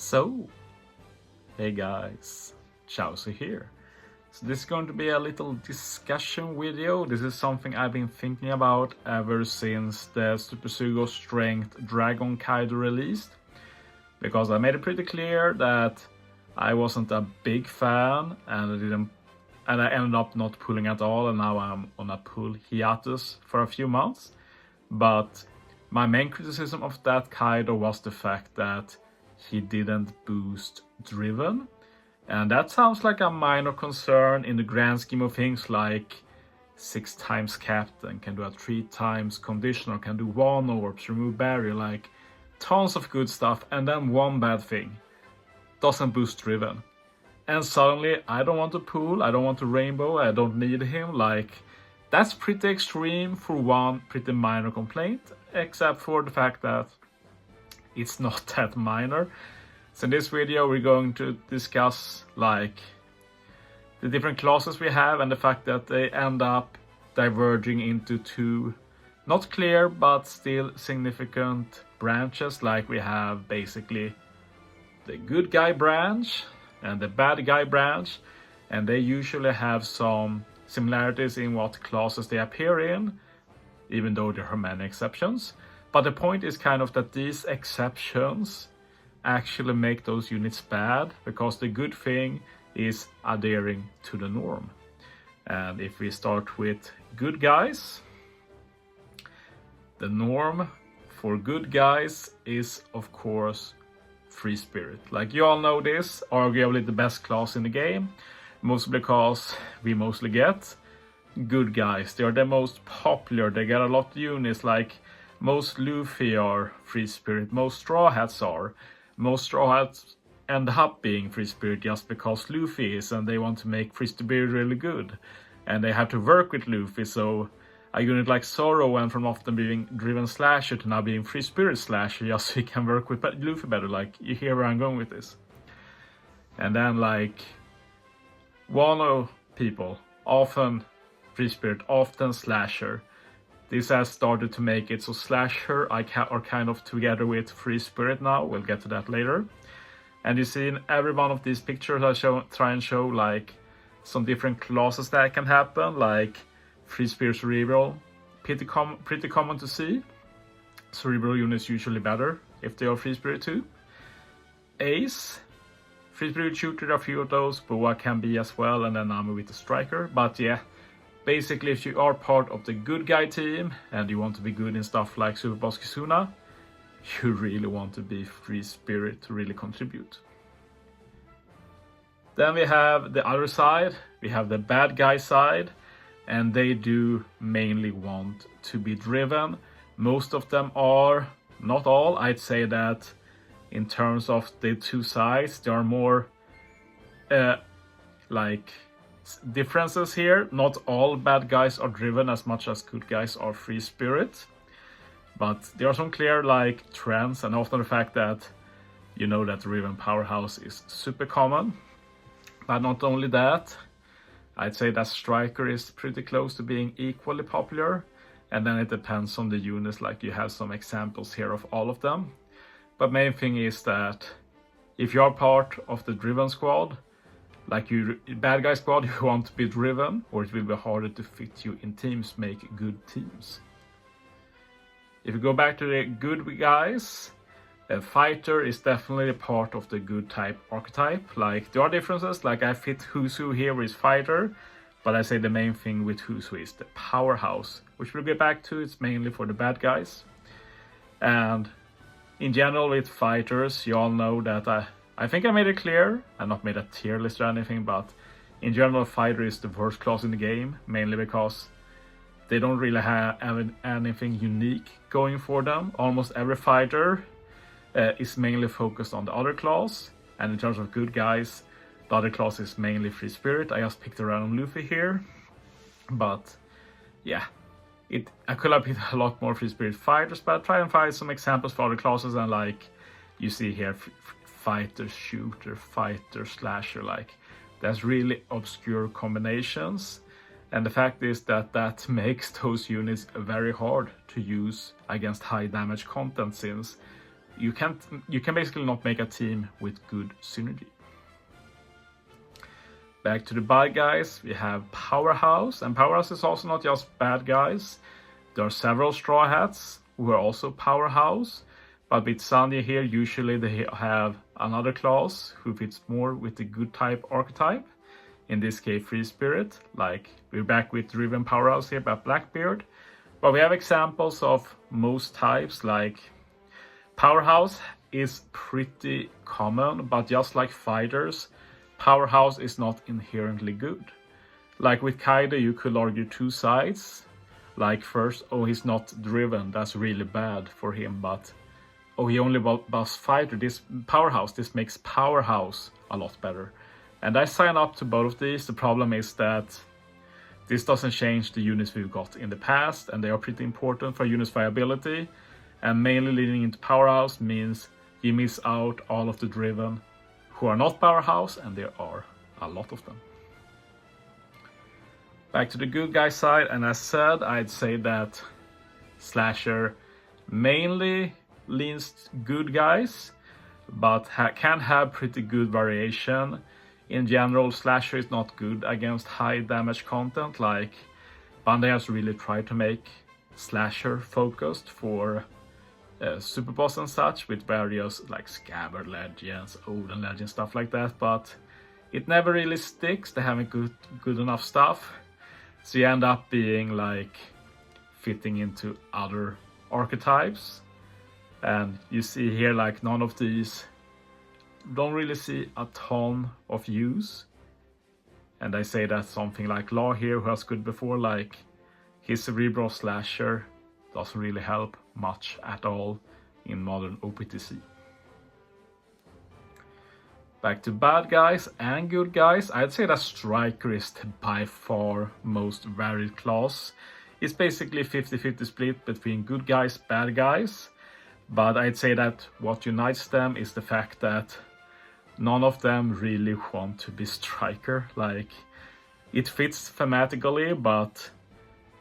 So, hey guys, Chauzu here. So this is going to be a little discussion video. This is something I've been thinking about ever since the Super Sugo Strength Dragon Kaido released. Because I made it pretty clear that I wasn't a big fan and I ended up not pulling at all, and now I'm on a pull hiatus for a few months. But my main criticism of that Kaido was the fact that he didn't boost Driven. And that sounds like a minor concern in the grand scheme of things, like 6 times Captain, can do a 3 times Conditioner, can do 1 orbs, remove barrier, like tons of good stuff. And then one bad thing, doesn't boost Driven. And suddenly I don't want to pull, I don't want to rainbow, I don't need him. Like, that's pretty extreme for one pretty minor complaint, except for the fact that it's not that minor. So in this video we're going to discuss like the different classes we have and the fact that they end up diverging into 2 not clear but still significant branches. Like we have basically the good guy branch and the bad guy branch, and they usually have some similarities in what classes they appear in, even though there are many exceptions. But the point is kind of that these exceptions actually make those units bad, because the good thing is adhering to the norm. And if we start with good guys, the norm for good guys is of course Free Spirit. Like, you all know this, arguably the best class in the game, mostly because we mostly get good guys. They are the most popular, they get a lot of units. Like, most Luffy are Free Spirit, most Straw Hats are. Most Straw Hats end up being Free Spirit just because Luffy is, and they want to make Free Spirit really good. And they have to work with Luffy, so a unit like Zoro went from often being Driven Slasher to now being Free Spirit Slasher, just so he can work with Luffy better. Like, you hear where I'm going with this. And then like Wano people, often Free Spirit, often Slasher. This has started to make it so Slasher are kind of together with Free Spirit now. We'll get to that later. And you see in every one of these pictures I try and show like some different classes that can happen, like Free Spirit Cerebral, pretty common to see. Cerebral units usually better if they are Free Spirit too. Ace, Free Spirit Shooter, a few of those. Boa can be as well, and then Nami with the Striker. But yeah, basically if you are part of the good guy team and you want to be good in stuff like Super Boss Kizuna, you really want to be Free Spirit to really contribute. Then we have the other side, we have the bad guy side, and they do mainly want to be driven. Most of them are, not all. I'd say that in terms of the 2 sides, there are more like differences here. Not all bad guys are driven as much as good guys are Free Spirit, but there are some clear like trends, and often the fact that you know that driven Powerhouse is super common. But not only that, I'd say that Striker is pretty close to being equally popular, and then it depends on the units. Like, you have some examples here of all of them. But main thing is that if you are part of the driven squad, like you bad guy squad, you want to be driven, or it will be harder to fit you in teams, make good teams. If you go back to the good guys, a fighter is definitely a part of the good type archetype. Like, there are differences, like I fit Chauzu here with fighter, but I say the main thing with Chauzu is the Powerhouse, which we'll get back to. It's mainly for the bad guys. And in general with fighters, you all know that I think I made it clear. I've not made a tier list or anything, but in general fighter is the worst class in the game, mainly because they don't really have anything unique going for them. Almost every fighter is mainly focused on the other class, and in terms of good guys, the other class is mainly Free Spirit. I just picked a random Luffy here, but yeah, I could have picked a lot more Free Spirit fighters, but I'll try and find some examples for other classes. And like you see here, fighter shooter, fighter slasher, like that's really obscure combinations. And the fact is that makes those units very hard to use against high damage content, since you can basically not make a team with good synergy. Back to the bad guys, we have Powerhouse, and Powerhouse is also not just bad guys. There are several Straw Hats who are also Powerhouse, but with Sanya here, usually they have another class who fits more with the good type archetype. In this case, Free Spirit, like we're back with Driven Powerhouse here by Blackbeard. But we have examples of most types, like Powerhouse is pretty common, but just like fighters, Powerhouse is not inherently good. Like with Kaido, you could argue two sides. Like first, oh, he's not driven, that's really bad for him, but oh, he only buffs fighter, this Powerhouse, this makes Powerhouse a lot better. And I sign up to both of these. The problem is that this doesn't change the units we've got in the past, and they are pretty important for units viability. And mainly leading into Powerhouse means you miss out all of the driven who are not Powerhouse, and there are a lot of them. Back to the good guy side, and as said, I'd say that Slasher mainly leans good guys, but can have pretty good variation. In general, Slasher is not good against high damage content. Like Bandai has really tried to make Slasher focused for Super Boss and such, with various like Scabbard Legends, Odin Legends, stuff like that, but it never really sticks. They haven't good enough stuff, so you end up being like fitting into other archetypes. And you see here, like none of these don't really see a ton of use. And I say that something like Law here, who has good before, like his Cerebral Slasher doesn't really help much at all in modern OPTC. Back to bad guys and good guys, I'd say that Striker is by far most varied class. It's basically 50-50 split between good guys, bad guys. But I'd say that what unites them is the fact that none of them really want to be Striker. Like, it fits thematically, but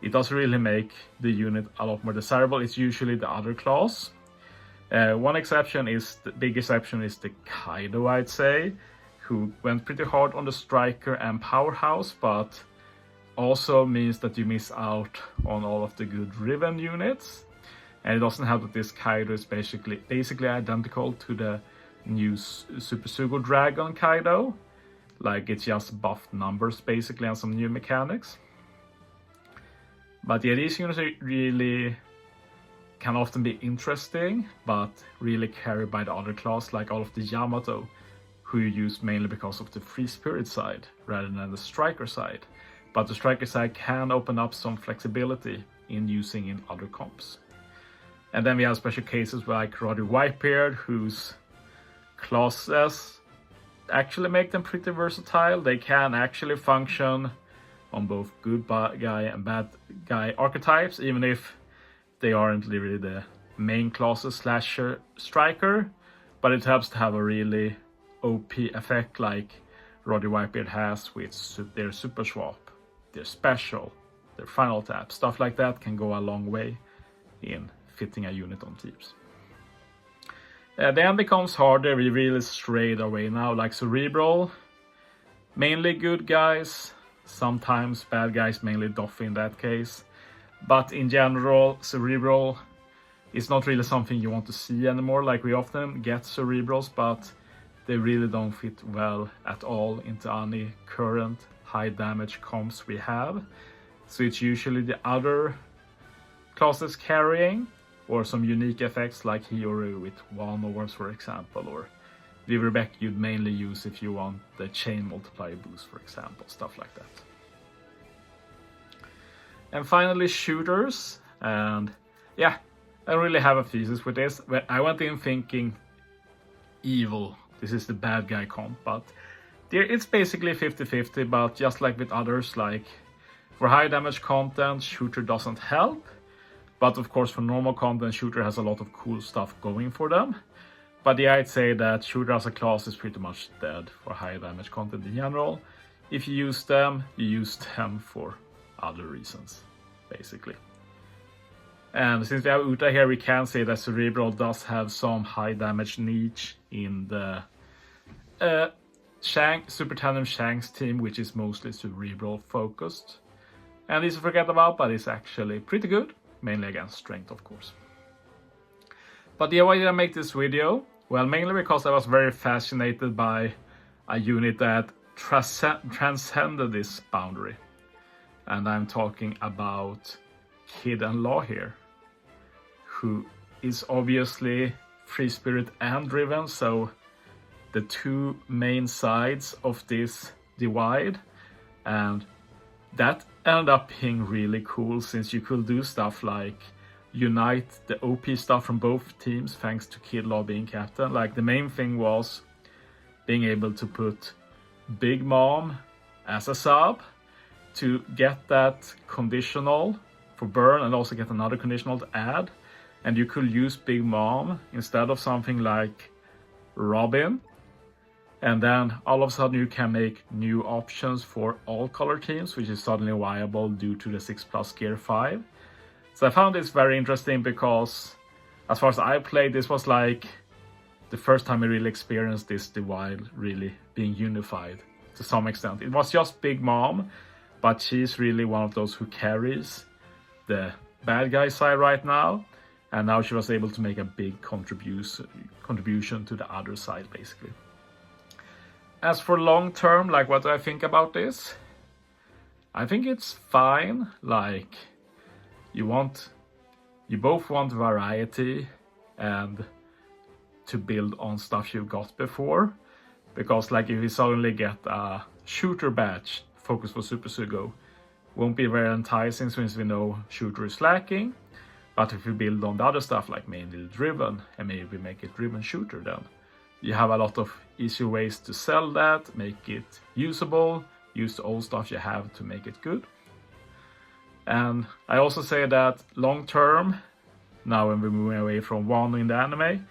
it doesn't really make the unit a lot more desirable. It's usually the other class. One exception is, the big exception is the Kaido, I'd say, who went pretty hard on the Striker and Powerhouse, but also means that you miss out on all of the good Riven units. And it doesn't help that this Kaido is basically identical to the new Super Sugo Dragon Kaido. Like, it's just buffed numbers basically and some new mechanics. But yeah, these units really can often be interesting, but really carried by the other class, like all of the Yamato, who you use mainly because of the Free Spirit side rather than the Striker side. But the Striker side can open up some flexibility in using in other comps. And then we have special cases like Roddy Whitebeard, whose classes actually make them pretty versatile. They can actually function on both good guy and bad guy archetypes, even if they aren't really the main classes Slasher Striker. But it helps to have a really OP effect like Roddy Whitebeard has with their Super Swap, their Special, their Final Tap. Stuff like that can go a long way in fitting a unit on teams. Then becomes harder. We really strayed away now, like Cerebral, mainly good guys, sometimes bad guys, mainly Doffy in that case. But in general, Cerebral is not really something you want to see anymore. Like, we often get Cerebrals, but they really don't fit well at all into any current high damage comps we have. So it's usually the other classes carrying, or some unique effects like Hiyori with One Ores, for example, or Liverbeck you'd mainly use if you want the chain multiplier boost, for example, stuff like that. And finally, shooters. And yeah, I don't really have a thesis with this. I went in thinking evil, this is the bad guy comp, but it's basically 50-50, but just like with others, like for high damage content, shooter doesn't help. But of course, for normal content, shooter has a lot of cool stuff going for them. But yeah, I'd say that shooter as a class is pretty much dead for high damage content in general. If you use them for other reasons, basically. And since we have Uta here, we can say that Cerebral does have some high damage niche in the Super Tandem Shanks team, which is mostly Cerebral focused. And easy to forget about, but it's actually pretty good, mainly against strength, of course. But yeah, why did I make this video? Well, mainly because I was very fascinated by a unit that transcended this boundary. And I'm talking about Kid and Law here, who is obviously free spirit and driven, so the two main sides of this divide, and that ended up being really cool since you could do stuff like unite the OP stuff from both teams thanks to Kid Law being captain. Like the main thing was being able to put Big Mom as a sub to get that conditional for burn and also get another conditional to add. And you could use Big Mom instead of something like Robin. And then all of a sudden you can make new options for all color teams, which is suddenly viable due to the 6+ gear 5. So I found this very interesting because as far as I played, this was like the first time I really experienced this divide really being unified to some extent. It was just Big Mom, but she's really one of those who carries the bad guy side right now. And now she was able to make a big contribution to the other side, basically. As for long term, like what do I think about this? I think it's fine. Like you both want variety and to build on stuff you've got before. Because like if you suddenly get a shooter badge focus for Super Sugo, won't be very enticing since we know shooter is lacking. But if you build on the other stuff like mainly driven and maybe make it driven shooter, then you have a lot of easier ways to sell that, make it usable, use the old stuff you have to make it good. And I also say that long term, now when we're moving away from one in the anime,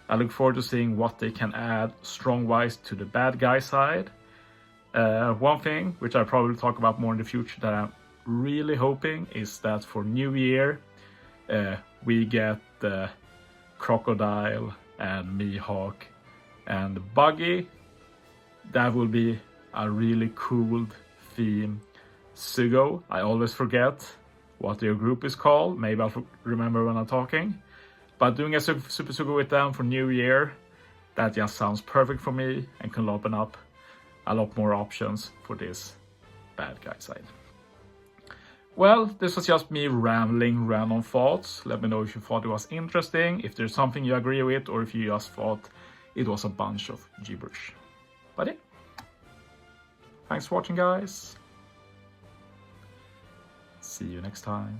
I look forward to seeing what they can add strong-wise to the bad guy side. One thing, which I'll probably talk about more in the future, that I'm really hoping is that for New Year, we get the Crocodile and Mihawk and Buggy. That will be a really cool theme. Sugo, I always forget what their group is called. Maybe I'll remember when I'm talking. But doing a Super Sugo with them for New Year, that just sounds perfect for me and can open up a lot more options for this bad guy side. Well, this was just me rambling random thoughts. Let me know if you thought it was interesting, if there's something you agree with, or if you just thought it was a bunch of gibberish. But yeah, thanks for watching, guys. See you next time.